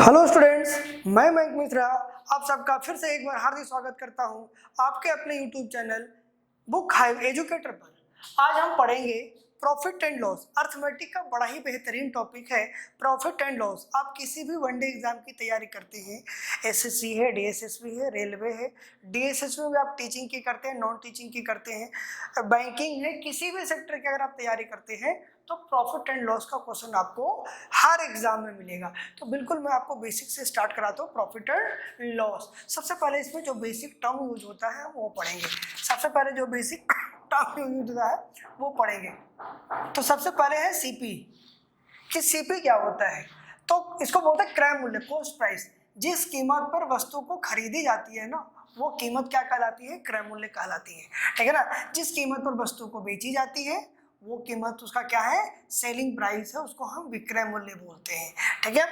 Hello students, मैं मयंक मिश्रा आप सबका फिर से एक बार हार्दिक स्वागत करता हूं आपके अपने YouTube channel book hive educator पर। आज हम पढ़ेंगे प्रॉफिट एंड लॉस। अर्थमेटिक का बड़ा ही बेहतरीन टॉपिक है प्रॉफिट एंड लॉस। आप किसी भी वनडे एग्जाम की तैयारी करते हैं, एसएससी है, डीएसएसबी है, रेलवे है, डीएसएसबी में आप टीचिंग की करते हैं, नॉन टीचिंग की करते हैं, बैंकिंग है, किसी भी सेक्टर की अगर आप तैयारी करते हैं तो प्रॉफिट एंड लॉस का क्वेश्चन आपको हर एग्जाम में मिलेगा। तो बिल्कुल मैं आपको बेसिक से स्टार्ट कराता हूँ प्रॉफिट एंड लॉस। सबसे पहले इसमें जो बेसिक टर्म यूज होता है वो पढ़ेंगे। सबसे पहले जो बेसिक टर्म यूज होता है वो पढ़ेंगे। तो सबसे पहले है सीपी कि सीपी क्या होता है। तो इसको बोलते हैं क्रय मूल्य, कॉस्ट प्राइस। जिस कीमत पर वस्तु को खरीदी जाती है ना वो कीमत क्या कहलाती है? क्रय मूल्य कहलाती है। ठीक है ना। जिस कीमत पर वस्तु को बेची जाती है वो कीमत उसका क्या है? सेलिंग प्राइस है, उसको हम विक्रय मूल्य बोलते हैं। ठीक है।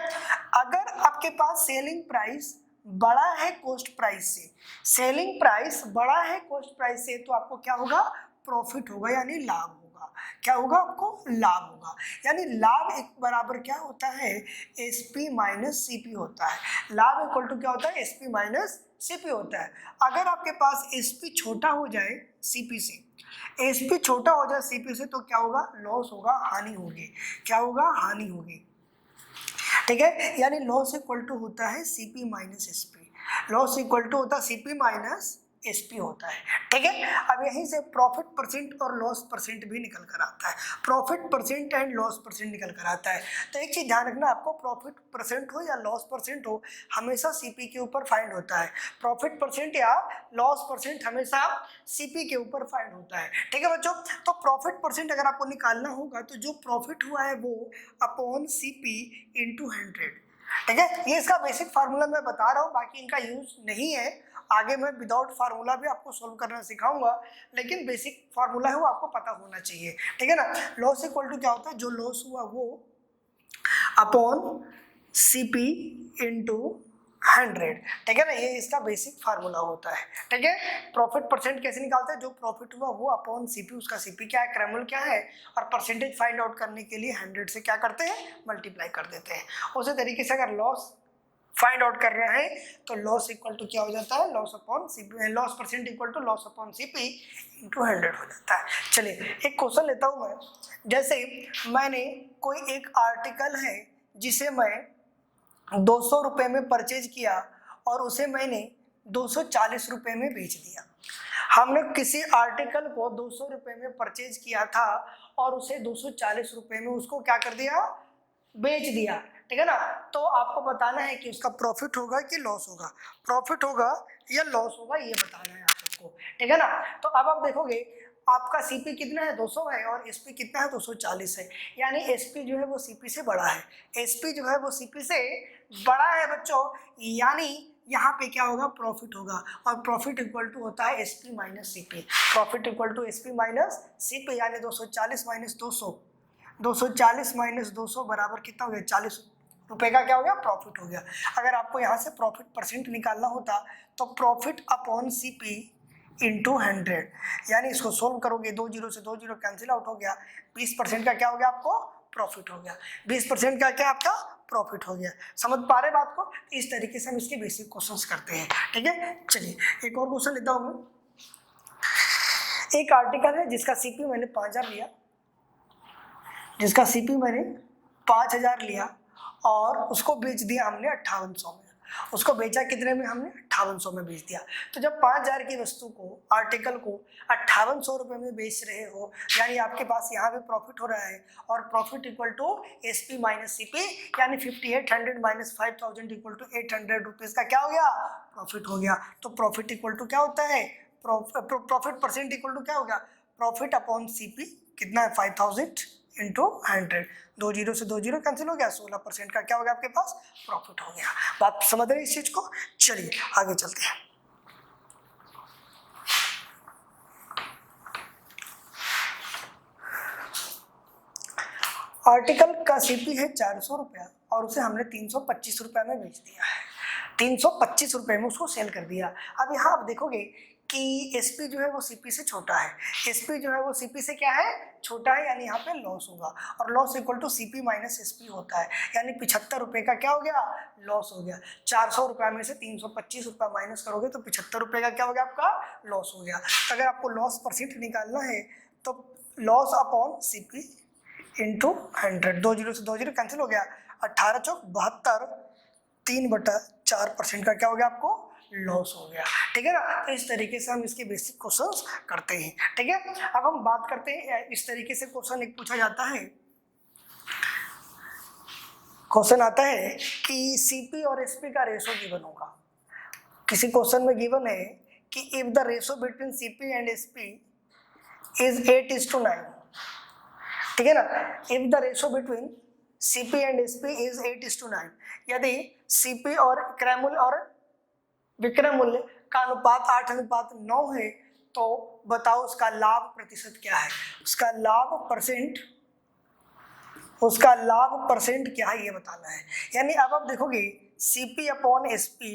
अगर आपके पास सेलिंग प्राइस बड़ा है कॉस्ट प्राइस से, सेलिंग प्राइस बड़ा है कॉस्ट प्राइस से, तो आपको क्या होगा? प्रॉफिट होगा, यानी लाभ होगा। क्या होगा? आपको लाभ होगा। यानी लाभ एक बराबर क्या होता है? एसपी माइनस सीपी होता है। लाभ इक्वल टू क्या होता है? एसपी माइनस सीपी होता है। अगर आपके पास एसपी छोटा हो जाए सीपी से, एसपी छोटा हो जाए सीपी से, तो क्या होगा? लॉस होगा, हानि होगी। क्या होगा? हानि होगी। ठीक है। यानी लॉस इक्वल टू होता है CP minus SP. Loss equal to होता है सीपी माइनस एसपी होता है। ठीक है। अब यहीं से प्रॉफिट परसेंट और लॉस परसेंट भी निकल कर आता है। Profit percent and loss percent निकल कर आता है। तो एक चीज ध्यान रखना, आपको प्रॉफिट परसेंट हो या लॉस परसेंट हो, हमेशा सीपी के ऊपर फाइंड होता है। प्रॉफिट परसेंट या लॉस परसेंट हमेशा सीपी के ऊपर फाइंड होता है। ठीक है बच्चों। तो प्रॉफिट परसेंट अगर आपको निकालना होगा तो जो प्रॉफिट हुआ है वो अपॉन सीपी इंटू 100। ठीक है। ये इसका बेसिक फार्मूला मैं बता रहा हूँ, बाकी इनका यूज नहीं है। आगे मैं विदाउट फार्मूला भी आपको सोल्व करना सिखाऊंगा, लेकिन बेसिक फार्मूला है वो आपको पता होना चाहिए। ठीक है ना। लॉस इक्वल टू क्या होता है? जो लॉस हुआ वो अपॉन सीपी इंटू 100। ठीक है ना। ये इसका बेसिक फार्मूला होता है। ठीक है। प्रॉफिट परसेंट कैसे निकालते हैं? जो प्रॉफिट हुआ वो अपॉन सीपी, उसका सीपी क्या है? क्रय मूल्य क्या है? और परसेंटेज फाइंड आउट करने के लिए 100 से क्या करते हैं? मल्टीप्लाई कर देते हैं। उसी तरीके से अगर लॉस फाइंड आउट कर रहे हैं तो लॉस इक्वल टू क्या हो जाता है? Loss upon CP, loss percent equal to loss upon CP into 100 हो जाता है। चलिए एक क्वेश्चन लेता हूं मैं। जैसे मैंने कोई एक आर्टिकल है जिसे मैं 200 रुपए में परचेज किया और उसे मैंने 240 रुपए में बेच दिया। हमने किसी आर्टिकल को 200 रुपए में परचेज किया था और उसे 240 रुपए में उसको क्या कर दिया? बेच दिया। ठीक है ना। तो आपको बताना है कि उसका प्रॉफिट होगा कि लॉस होगा। प्रॉफिट होगा या लॉस होगा, ये बताना है आप सबको। ठीक है ना। तो अब आप देखोगे आपका सीपी कितना है? 200 है, और एसपी कितना है? 240 है। यानी एसपी जो है वो सीपी से बड़ा है। एसपी जो है वो सीपी से बड़ा है बच्चों। यानी यहाँ पे क्या होगा? प्रॉफिट होगा। और प्रॉफिट इक्वल टू होता है SP minus CP. Profit equal to SP minus CP, यानी 240 माइनस 200, 240 माइनस 200 बराबर कितना हो गया? 40 रुपए का क्या हो गया? प्रॉफिट हो गया। अगर आपको यहाँ से प्रॉफिट परसेंट निकालना होता तो प्रॉफिट अपॉन सीपी इंटू 100, यानी इसको सोल्व करोगे, 2 जीरो से 2 जीरो कैंसिल आउट हो गया। 20% का क्या हो गया? आपको प्रॉफिट हो गया। 20% का क्या आपका? प्रॉफिट हो गया। समझ पा रहे बात को? इस तरीके से हम इसके बेसिक क्वेश्चंस करते हैं। ठीक है। चलिए एक और क्वेश्चन लेता हूं मैं। एक आर्टिकल है जिसका सीपी मैंने 5000 लिया, जिसका सीपी मैंने 5000 लिया और उसको बेच दिया हमने 5800 में। उसको बेचा कितने में? हमने 5800 में बेच दिया। तो जब 5000 की वस्तु को, आर्टिकल को 5800 रुपए में बेच रहे हो, यानी आपके पास यहाँ पे प्रॉफिट हो रहा है। और profit equal to SP minus CP, यानी 5800 माइनस 5000 इक्वल टू 800 रुपीज का क्या हो गया? प्रॉफिट हो गया। तो प्रॉफिट इक्वल टू क्या होता है? प्रॉफिट परसेंट इक्वल टू क्या होगा? प्रॉफिट अपॉन सीपी कितना है? 5000 इंटू 100। 2 जीरो से 2 जीरो कैंसिल हो गया। 16% का क्या हो गया? आपके पास प्रॉफिट हो गया। बात समझ रहे इस चीज को? चलिए आगे चलते हैं। आर्टिकल का सीपी है 400 रुपया और उसे हमने 325 रुपये में बेच दिया है। 325 रुपये में उसको सेल कर दिया। अब यहाँ आप देखोगे कि एसपी जो है वो सीपी से छोटा है, एसपी जो है वो सीपी से क्या है, छोटा है, यानी यहाँ पे लॉस होगा, और loss equal to CP minus SP होता है, यानी 75 रुपये का क्या हो गया, लॉस हो गया। 400 रुपये में से 325 रुपये माइनस करोगे तो 75 रुपये का क्या हो गया, आपका लॉस हो गया। तो अगर आपको लॉस परसेंट निकालना है तो loss upon CP into 100, 2 zero से 2 जीरो कैंसिल हो गया, 18 चौक 72, 3/4% का क्या हो गया, आपको लॉस हो गया। ठीक है ना, तो इस तरीके से हम इसके बेसिक क्वेश्चंस करते हैं। ठीक है, अब हम बात करते हैं, इस तरीके से क्वेश्चन एक पूछा जाता है, क्वेश्चन आता है कि सीपी और एसपी का रेशो गिवन होगा। किसी क्वेश्चन में गिवन है कि if the ratio between CP and SP is 8:9, ठीक है ना, if the ratio between CP and SP is 8:9, यदि सीपी और क्रयमूल्य और विक्रय मूल्य का अनुपात 8:9 है तो बताओ उसका लाभ प्रतिशत क्या है, उसका लाभ परसेंट क्या है, ये बताना है। यानी अब आप देखोगे CP upon SP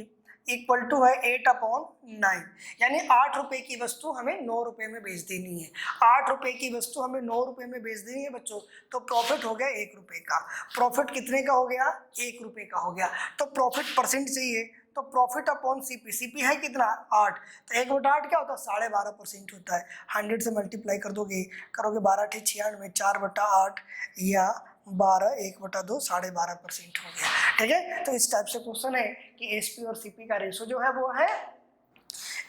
equal to है 8/9, यानी 8 रुपए की वस्तु हमें 9 रुपए में बेच देनी है, 8 रुपए की वस्तु हमें 9 रुपए में बेच देनी है बच्चों, तो प्रॉफिट हो गया 1 रुपए का। प्रॉफिट कितने का हो गया, 1 रुपए का हो गया। तो प्रॉफिट परसेंट चाहिए, तो प्रॉफिट अपॉन सीपी, सीपी है कितना 8, तो 1/8 क्या होता है, 12.5% होता है। 100 से मल्टीप्लाई कर दोगे, करोगे 12 × 96, 4/8 या 12, 1/2, 12.5% हो गया। ठीक है, तो इस टाइप से क्वेश्चन है कि एसपी और सीपी का रेशो जो है वो है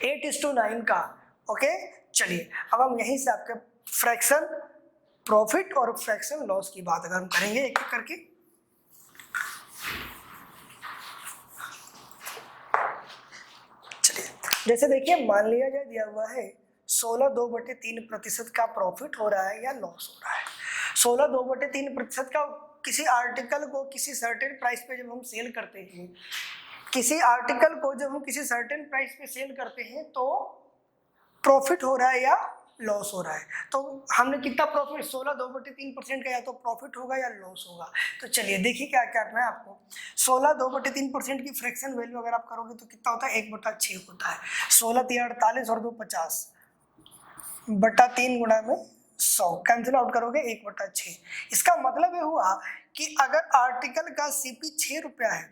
8:9 का। ओके, चलिए अब हम यहीं से आपके फ्रैक्शन प्रॉफिट और फ्रैक्शन लॉस की बात अगर हम करेंगे एक एक करके। चलिए, जैसे देखिए मान लिया जाए दिया हुआ है 16/2/3% का प्रॉफिट हो रहा है या लॉस हो रहा है। 16/2/3% का किसी आर्टिकल को किसी सर्टेन प्राइस पे जब हम सेल करते हैं, किसी आर्टिकल को जब हम किसी सर्टेन प्राइस पे सेल करते हैं तो प्रॉफिट हो रहा है या लॉस हो रहा है। तो हमने कितना प्रॉफिट, 16/2/3% का, या तो प्रॉफिट होगा या लॉस होगा। तो चलिए देखिए क्या करना है आपको। 16/2/3% की फ्रैक्शन वैल्यू अगर आप करोगे तो कितना होता है, 1/6 होता है। 16 × 48 और 2 50 बटा 3 गुणा में 100, कैंसिल आउट करोगे 1/6। इसका मतलब ये हुआ कि अगर आर्टिकल का सीपी 6 रुपया है,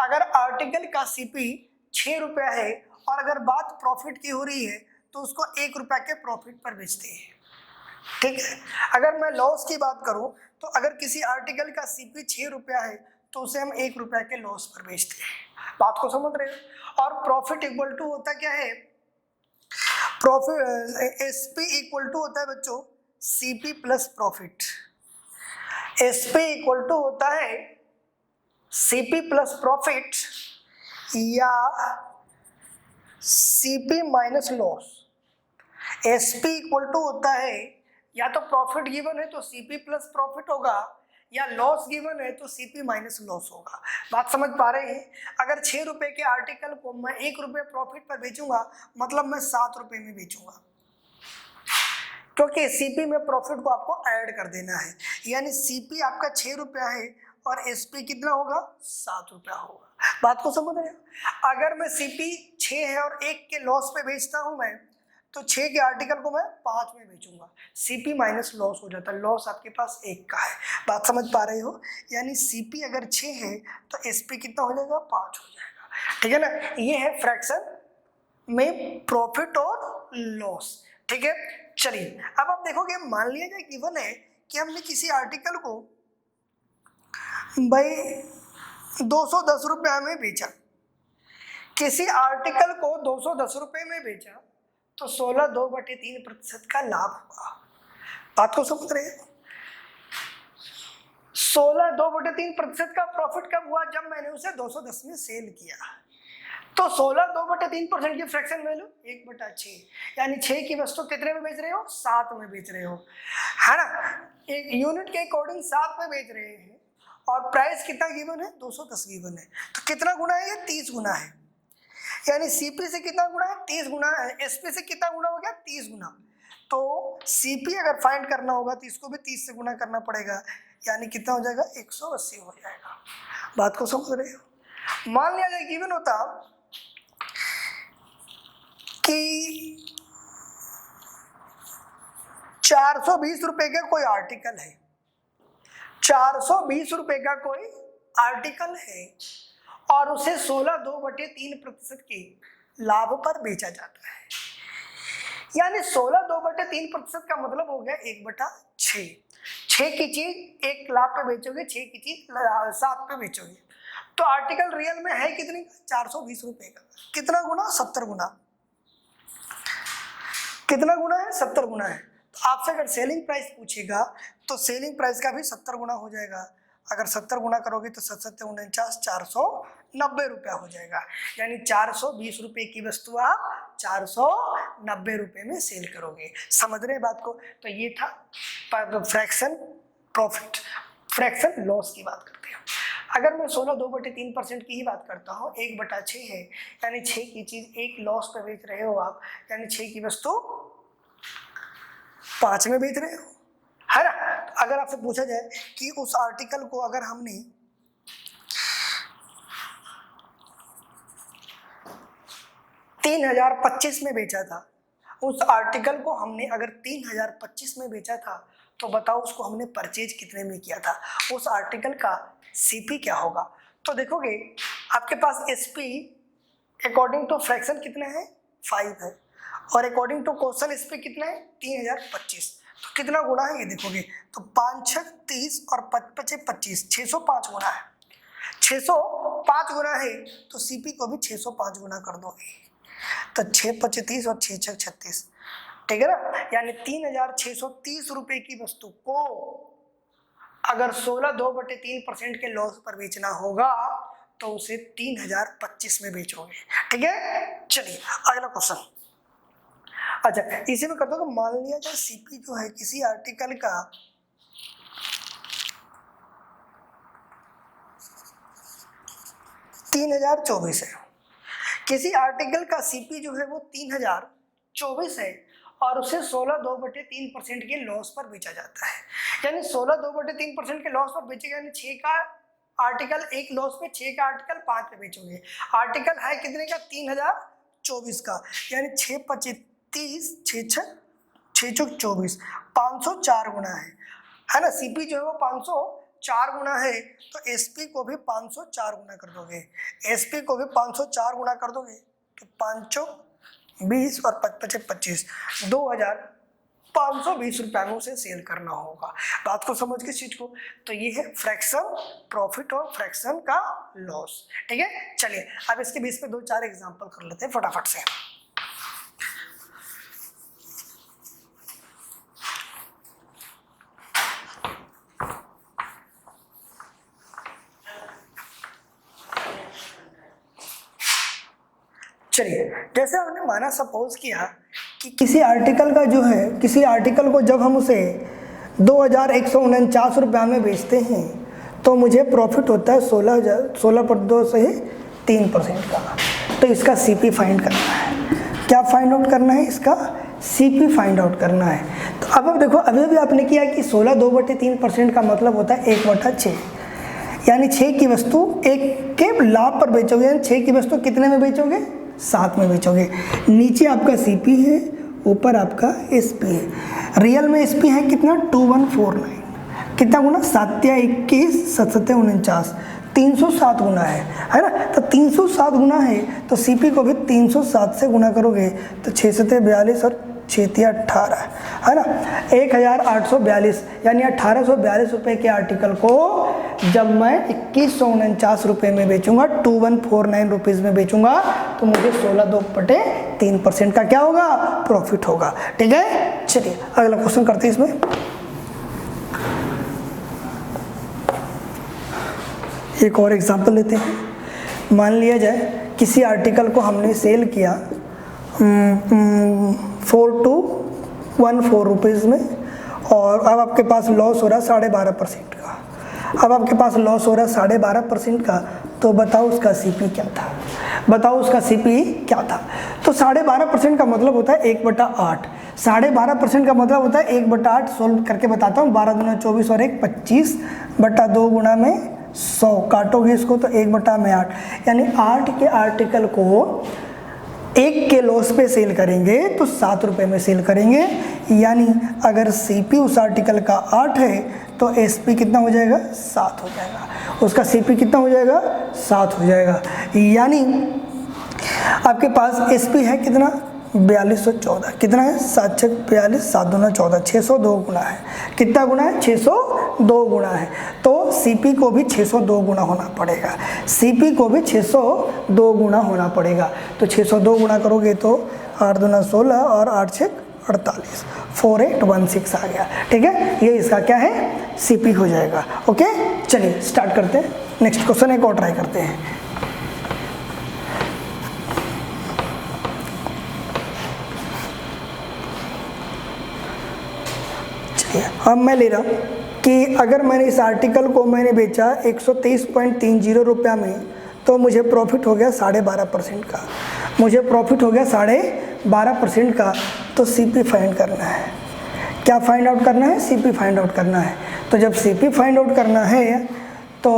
अगर आर्टिकल का सीपी 6 रुपया है और अगर बात प्रॉफिट की हो रही है तो उसको 1 रुपया के प्रॉफिट पर बेचते हैं। ठीक है, अगर मैं लॉस की बात करूं तो अगर किसी आर्टिकल का सीपी 6 रुपया है तो उसे हम 1 रुपया के लॉस पर बेचते हैं। बात को समझ रहे हो। और प्रॉफिट इक्वल टू होता क्या है, प्रॉफिट एसपी इक्वल टू होता है बच्चों CP plus profit. SP equal to होता है सीपी प्लस प्रॉफिट या CP minus loss. SP equal to होता है या तो प्रॉफिट गिवन है तो सीपी प्लस प्रॉफिट होगा, या लॉस गिवन है तो सीपी माइनस लॉस होगा। बात समझ पा रहे हैं। अगर 6 रुपए के आर्टिकल को मैं 1 रुपये प्रॉफिट पर बेचूंगा मतलब मैं 7 रुपए में बेचूंगा, क्योंकि सीपी में प्रॉफिट को आपको ऐड कर देना है। यानी सीपी आपका 6 रुपया है और एसपी कितना होगा, 7 रुपया होगा। बात को समझ रहे हो। अगर मैं सीपी 6 है और 1 के लॉस पे बेचता हूं मैं, तो 6 के आर्टिकल को मैं 5 में बेचूंगा, सीपी माइनस लॉस हो जाता है, लॉस आपके पास 1 का है। बात समझ पा रहे हो। यानी सीपी अगर 6 है तो एसपी कितना हो जाएगा, 5 हो जाएगा। ठीक है ना, ये है फ्रैक्शन में प्रॉफिट और लॉस। ठीक है, चलिए अब आप देखोगे मान लिया जाए गिवन है कि हमने किसी आर्टिकल को भाई 210 रुपया में बेचा, किसी आर्टिकल को 210 रुपये में बेचा तो 16/2/3% का लाभ हुआ। बात को समझ रहे हैं। 16/2/3% का प्रॉफिट कब हुआ, जब मैंने उसे 210 में सेल किया। तो 16/2/3% की फ्रैक्शन वैल्यू 1/6, यानी 6 की वस्तु कितने में बेच रहे हो, 7 में बेच रहे हो, है ना। एक यूनिट के अकॉर्डिंग 7 में बेच रहे हैं और प्राइस कितना गिवन है, 210 गिवन है। तो कितना गुना है, ये 30 गुना है। यानी सीपी से कितना गुना है, 30 गुना है। एसपी से कितना गुना हो गया, 30 गुना। तो सीपी अगर फाइंड करना होगा तो इसको भी 30 से गुना करना पड़ेगा, यानी कितना हो जाएगा, 180 हो जाएगा। बात को समझ रहे हो। मान लिया जाए गिवन होता कि 420 रुपए का कोई आर्टिकल है, 420 रुपए का कोई आर्टिकल है और उसे 16/2/3% के लाभ पर बेचा जाता है। यानी 16/2/3% का मतलब हो गया 1/6। 6 की चीज 1 लाख पे बेचोगे, 6 की चीज 7 पे बेचोगे। तो आर्टिकल रियल में है कितने का? 420 रुपए का। कितना गुना? 70 गुना। कितना गुना है? 70 गुना है। तो आपसे अगर सेलिंग प्राइस पूछेगा तो सेलिंग प्राइस का भी 70 गुना हो जाएगा। अगर 70 गुना करोगे तो 7×7=49, 490 रुपया हो जाएगा। यानी 420 रुपए की वस्तु आप 490 रुपए में सेल करोगे। समझ रहे बात को? तो ये था फ्रैक्शन प्रॉफिट, फ्रैक्शन लॉस की बात करते हैं। अगर मैं 16/2/3% की ही बात करता हूँ, 1/6 है, यानी 6 की चीज 1 लॉस पे बेच रहे हो आप, यानी 6 की वस्तु 5 में बेच रहे हो, है ना। अगर आपसे पूछा जाए कि उस आर्टिकल को अगर हमने 3025 में बेचा था, उस आर्टिकल को हमने अगर 3025 में बेचा था, तो बताओ उसको हमने परचेज कितने में किया था? उस आर्टिकल का सीपी क्या होगा? तो देखोगे आपके पास एसपी अकॉर्डिंग टू फ्रैक्शन कितना है? 5 है, और अकॉर्डिंग टू क्वेश्चन एसपी कितना है? 3025। तो कितना गुना है ये देखोगे तो 5×6 = 30 और 5×5 = 25, 605 गुना है। 605 गुना है तो सीपी को भी 605 गुना कर दोगे, तो 6×5 = 30 और 6×6 = 36, ठीक है ना। यानी 3630 रुपए की वस्तु को अगर 16/2/3% के लॉस पर बेचना होगा तो उसे 3025 में बेचोगे, ठीक है। चलिए अगला क्वेश्चन। अच्छा, इसी में करता हूँ। तो मान लिया जाए सीपी जो है किसी आर्टिकल का 3024 है, किसी आर्टिकल का सीपी जो है वो 3024 है और उसे 16/2/3% के लॉस पर बेचा जाता है। यानी 16/2/3% के लॉस पर बेचेगा, यानी 6 का आर्टिकल 1 लॉस पे, 6 का आर्टिकल 5 पे बेचोगे। आर्टिकल है कितने का? 3024 का, यानी 6×5 = 30, 6×6 = 24, 504 गुना है ना। सीपी जो है वो 504 गुना है, तो एसपी को भी 504 गुना कर दोगे, एसपी को भी 504 गुना कर दोगे, तो 520 और 5×5 = 25, 2520 रुपया में उसे सेल करना होगा। बात को समझ के चीज को। तो ये है फ्रैक्शन प्रॉफिट और फ्रैक्शन का लॉस, ठीक है। चलिए अब इसके बेस पे 2-4 एग्जांपल कर लेते हैं फटाफट से। चलिए, जैसे हमने माना सपोज किया कि किसी आर्टिकल का जो है, किसी आर्टिकल को जब हम उसे 2149 रुपया में बेचते हैं तो मुझे प्रॉफिट होता है 16/2 से 3% का। तो इसका सीपी फाइंड करना है। क्या फाइंड आउट करना है? इसका सीपी फाइंड आउट करना है। तो अब देखो, अभी भी आपने किया कि 16/2/3% का मतलब होता है 1/6, यानी 6 की वस्तु 1 के लाभ पर बेचोगे, यानी 6 की वस्तु कितने में बेचोगे? 7 में बेचोगे। नीचे आपका सीपी है, ऊपर आपका एसपी है। रियल में एसपी है कितना? 2149। कितना गुना? 7×21 = 7×7 = 307 गुना है ना। तो 307 गुना है तो सीपी को भी 307 से गुना करोगे तो 6×7 = 42 और 6×3 = 18, है ना। 1842, यानी 1842 रुपए के आर्टिकल को जब मैं 2149 रुपए में बेचूंगा, 2149 रुपीज में बेचूंगा, तो मुझे 16/2/3% का क्या होगा? प्रॉफिट होगा, ठीक है। चलिए अगला क्वेश्चन करते हैं। इसमें एक और एग्जांपल लेते हैं। मान लिया जाए किसी आर्टिकल को हमने सेल किया 4,214 रुपीज़ में, और अब आपके पास लॉस हो रहा है 12.5% का। अब आपके पास लॉस हो रहा है 12.5% का, तो बताओ उसका सीपी क्या था? बताओ उसका सीपी क्या था? तो 12.5% का मतलब होता है 1/8। 12.5% का मतलब होता है 1/8। सोल्व करके बताता हूँ। 12 दूना 24 और 1 25/2 गुना में 100, काटोगे इसको तो 1/8, यानी 8 के आर्टिकल को 1 के लॉस पे सेल करेंगे तो 7 रुपये में सेल करेंगे, यानी अगर CP उस आर्टिकल का 8 है तो SP कितना हो जाएगा, 7 हो जाएगा। उसका CP कितना हो जाएगा, 7 हो जाएगा। यानी आपके पास SP है कितना, 4214। कितना है, 7 6 42, 7 दूना 14, 602 गुना है। कितना गुना है, 602 गुना है। तो CP को भी 602 गुना होना पड़ेगा, CP को भी 602 गुना होना पड़ेगा। तो 602 गुना करोगे तो 8 दूना 16 और 8 6 48, 4816 आ गया। ठीक है, ये इसका क्या है, CP हो जाएगा। ओके, चलिए स्टार्ट करते हैं। नेक्स्ट क्वेश्चन एक और ट्राई करते हैं। अब मैं ले रहा हूँ कि अगर मैंने इस आर्टिकल को मैंने बेचा 123.30 रुपया में, तो मुझे प्रॉफिट हो गया 12.5% का। मुझे प्रॉफिट हो गया 12.5% का। तो CP फाइंड करना है। क्या फाइंड आउट करना है, CP फाइंड आउट करना है। तो जब CP फाइंड आउट करना है तो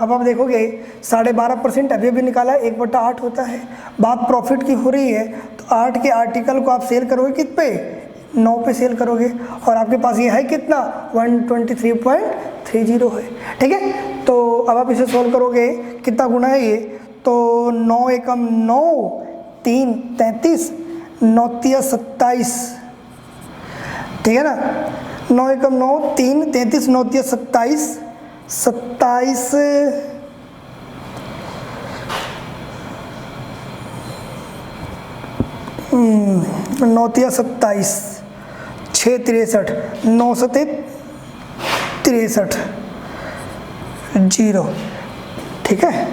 अब आप देखोगे 12.5% अभी भी निकाला, 1/8 होता है। बात प्रॉफिट की हो रही है तो 8 के आर्टिकल को आप सेल करोगे कित पे, 9 पे सेल करोगे, और आपके पास ये है कितना, 123.30 है। ठीक है, तो अब आप इसे सोल्व करोगे, कितना गुना है ये, तो 9 एकम 9, 3 33, 9 तिया 27। ठीक है ना, 9 एकम 9, 3 33, 9 तिया 27, 27 9 तिया 27, 6 63, 9 सते 63 0। ठीक है,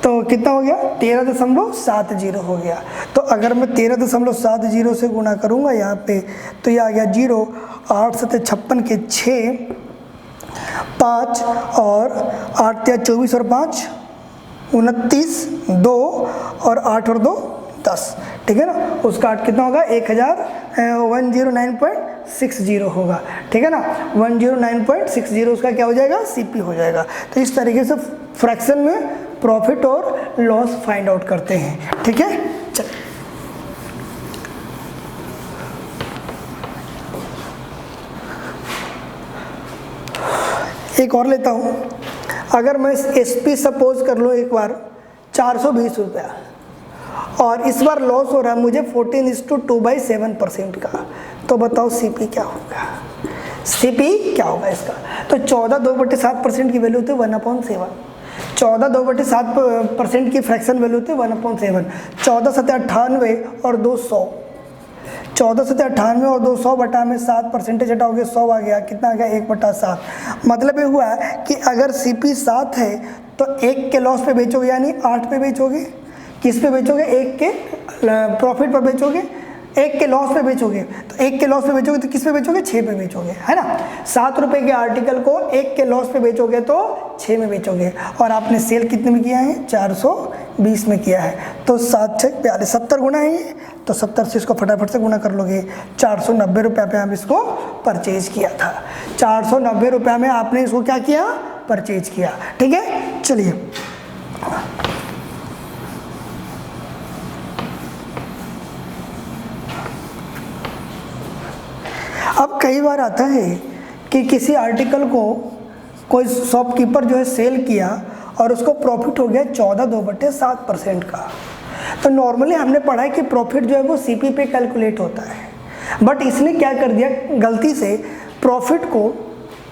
तो कितना हो गया, 13.70 हो गया। तो अगर मैं 13.70 से गुना करूँगा यहाँ पे, तो ये आ गया 0, 8 सते 56 के 6, 5 और 8 तिया 24 और 5 29, 2 और 8 और 2 10। ठीक है ना, उसका 8 कितना होगा, 109.60 होगा। ठीक है ना, 109.60 उसका क्या हो जाएगा, CP हो जाएगा। तो इस तरीके से फ्रैक्शन में प्रॉफिट और लॉस फाइंड आउट करते हैं। ठीक है, चल एक और लेता हूँ। अगर मैं SP सपोज कर लूँ एक बार 420 रुपया, और इस बार लॉस हो रहा है मुझे 14:2/7% का, तो बताओ CP क्या होगा, CP क्या होगा इसका। तो 14/2/7% की वैल्यू होती है 1/7। 14/2/7% की फ्रैक्शन वैल्यू होती है 1/7। 14 सते 98 और 2 100, 14 सते 98 और 2 100 बटा में 7% हटाओगे 100 आ गया, कितना आ गया, 1/7। मतलब ये हुआ कि अगर CP 7 है तो 1 के लॉस पे बेचोगे, यानी 8 पे बेचोगे। किस पे बेचोगे, 1 के प्रॉफिट पर बेचोगे, 1 के लॉस पे बेचोगे। तो 1 के लॉस पे बेचोगे तो किस पे बेचोगे, 6 पे बेचोगे, है ना। 7 रुपए के आर्टिकल को 1 के लॉस पे बेचोगे तो 6 में बेचोगे, और आपने सेल कितने में किया है, 420 में किया है। तो 7 6 42, 70 गुना है ये, तो 70 से इसको फटाफट से गुना कर लोगे। 490 रुपये पे आप इसको परचेज किया था। 490 रुपये में आपने इसको क्या किया, परचेज किया। ठीक है, चलिए अब कई बार आता है कि किसी आर्टिकल को कोई शॉपकीपर जो है सेल किया और उसको प्रॉफिट हो गया 14/2/7% का। तो नॉर्मली हमने पढ़ा है कि प्रॉफिट जो है वो CP पे कैलकुलेट होता है, बट इसने क्या कर दिया, गलती से प्रॉफिट को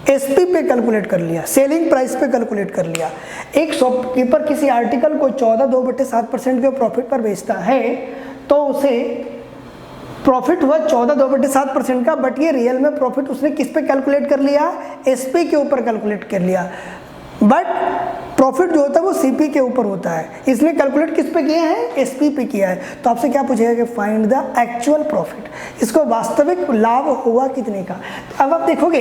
SP पे कैलकुलेट कर लिया, सेलिंग प्राइस पे कैलकुलेट कर लिया। एक शॉपकीपर किसी आर्टिकल को 14/2/7% के प्रॉफिट पर बेचता है तो उसे प्रॉफिट हुआ 14/2/7% का, बट ये रियल में प्रॉफिट उसने किस पे कैलकुलेट कर लिया, SP के ऊपर कैलकुलेट कर लिया। बट प्रॉफिट जो होता है वो CP के ऊपर होता है, इसने कैलकुलेट किस पे किया है, SP पे किया है। तो आपसे क्या पूछेगा कि फाइंड द एक्चुअल प्रॉफिट, इसको वास्तविक लाभ हुआ कितने का। तो अब आप देखोगे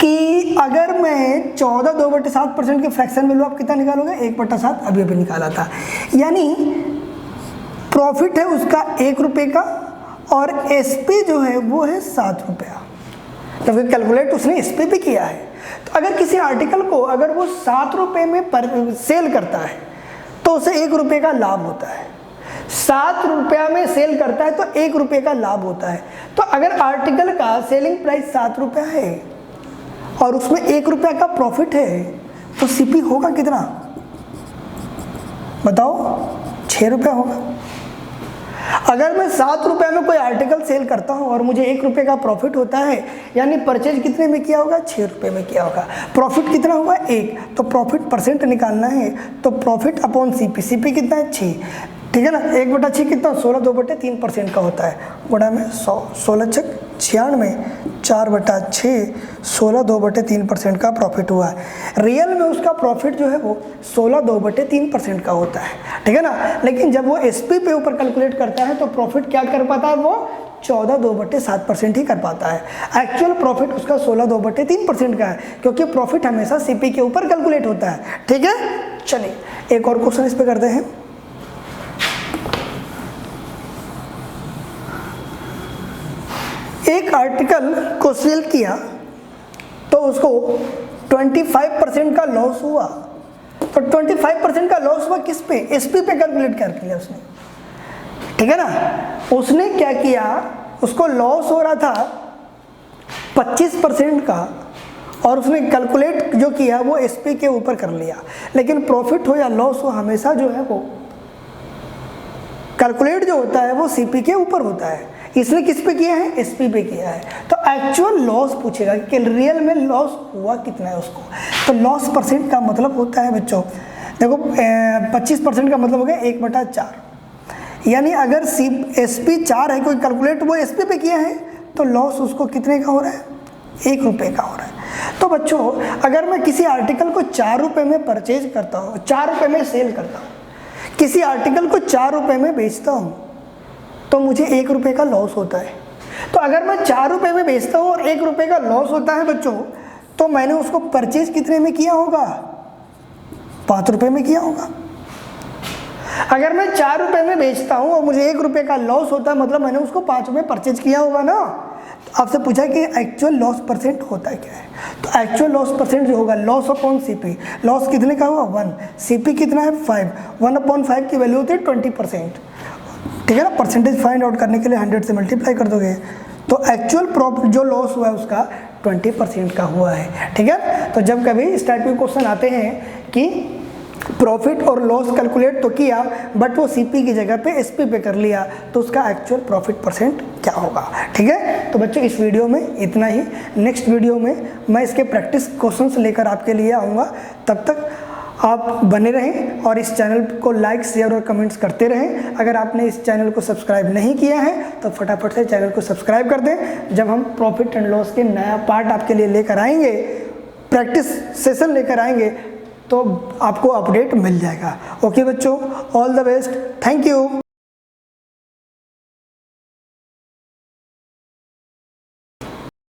कि अगर मैं 14/2/7% की फ्रैक्शन वैल्यू आप कितना निकालोगे, 1/7 अभी अभी निकाला था, यानी प्रॉफिट है उसका 1 रुपये का और SP जो है वो है 7 रुपया। तो फिर कैलकुलेट उसने SP पे किया है। तो अगर किसी आर्टिकल को अगर वो 7 रुपये में सेल करता है तो उसे 1 रुपये का लाभ होता है। 7 रुपया में सेल करता है तो 1 रुपये का लाभ होता है। तो अगर आर्टिकल का सेलिंग प्राइस 7 रुपया है और उसमें 1 रुपया का प्रॉफिट है तो सीपी होगा कितना बताओ? 6 रुपया होगा। अगर मैं 7 रुपये में कोई आर्टिकल सेल करता हूं और मुझे 1 रुपये का प्रॉफिट होता है, यानी परचेज कितने में किया होगा? 6 रुपये में किया होगा। प्रॉफिट कितना होगा? 1। तो प्रॉफिट परसेंट निकालना है तो प्रॉफिट अपॉन सीपी, सीपी कितना है? 6, ठीक है ना। 1/6 कितना? 16, 2/3% का होता है। गुणा में 100, 16 × 96, 4/6, 16, 2/3% का प्रॉफिट हुआ है। रियल में उसका प्रॉफिट जो है वो 16, 2/3% का होता है, ठीक है ना। लेकिन जब वो एसपी पे ऊपर कैलकुलेट करता है तो प्रॉफिट क्या कर पाता है? वो 14, 2/7% ही कर पाता है। एक्चुअल प्रॉफिट उसका 16, 2/3% का है, क्योंकि प्रॉफिट हमेशा सीपी के ऊपर कैलकुलेट होता है, ठीक है। चलिए एक और क्वेश्चन इस पे करते हैं। एक आर्टिकल को सेल किया तो उसको 25% का लॉस हुआ। तो 25% का लॉस हुआ किस पे? एसपी पे कैलकुलेट कर लिया उसने, ठीक है ना। उसने क्या किया, उसको लॉस हो रहा था 25% का और उसने कैलकुलेट जो किया वो एसपी के ऊपर कर लिया। लेकिन प्रॉफिट हो या लॉस हो हमेशा जो है वो कैलकुलेट जो होता है वो सीपी के ऊपर होता है। इसने किस पे किया है? एसपी पे किया है। तो एक्चुअल लॉस पूछेगा कि रियल में लॉस हुआ कितना है उसको। तो लॉस परसेंट का मतलब होता है बच्चों, देखो 25% का मतलब हो गया 1/4, यानी अगर एसपी 4 है, कोई कैलकुलेट वो एसपी पे किया है तो लॉस उसको कितने का हो रहा है? 1 रुपये का हो रहा है। तो बच्चों अगर मैं किसी आर्टिकल को 4 रुपये में परचेज करता हूँ, 4 रुपये में सेल करता हूँ, किसी आर्टिकल को 4 रुपये में बेचता हूँ तो मुझे 1 रुपये का लॉस होता है। तो अगर मैं 4 रुपये में बेचता हूँ और 1 रुपये का लॉस होता है बच्चों, तो मैंने उसको परचेज कितने में किया होगा? 5 रुपये में किया होगा। अगर मैं 4 रुपये में बेचता हूँ और मुझे 1 रुपये का लॉस होता है, मतलब मैंने उसको 5 रुपये परचेज किया होगा ना। तो आपसे पूछा कि एक्चुअल लॉस परसेंट होता है क्या है? तो एक्चुअल लॉस परसेंट जो होगा लॉस अपॉन सीपी, लॉस कितने का हुआ? 1, सीपी कितना है? 5, 1/5 की वैल्यू होती है 20%, ठीक है ना। परसेंटेज फाइंड आउट करने के लिए 100 से मल्टीप्लाई कर दोगे तो एक्चुअल प्रॉफिट जो लॉस हुआ है उसका 20% का हुआ है, ठीक है। तो जब कभी इस टाइप के क्वेश्चन आते हैं कि प्रॉफिट और लॉस कैलकुलेट तो किया बट वो सीपी की जगह पे एसपी पे कर लिया, तो उसका एक्चुअल प्रॉफिट परसेंट क्या होगा, ठीक है। तो बच्चों इस वीडियो में इतना ही। नेक्स्ट वीडियो में मैं इसके प्रैक्टिस क्वेश्चंस लेकर आपके लिए आऊँगा। तब तक आप बने रहें और इस चैनल को लाइक, शेयर और कमेंट्स करते रहें। अगर आपने इस चैनल को सब्सक्राइब नहीं किया है तो फटाफट से चैनल को सब्सक्राइब कर दें। जब हम प्रॉफिट एंड लॉस के नया पार्ट आपके लिए लेकर आएंगे, प्रैक्टिस सेशन लेकर आएंगे, तो आपको अपडेट मिल जाएगा। ओके बच्चों, all the best, thank you.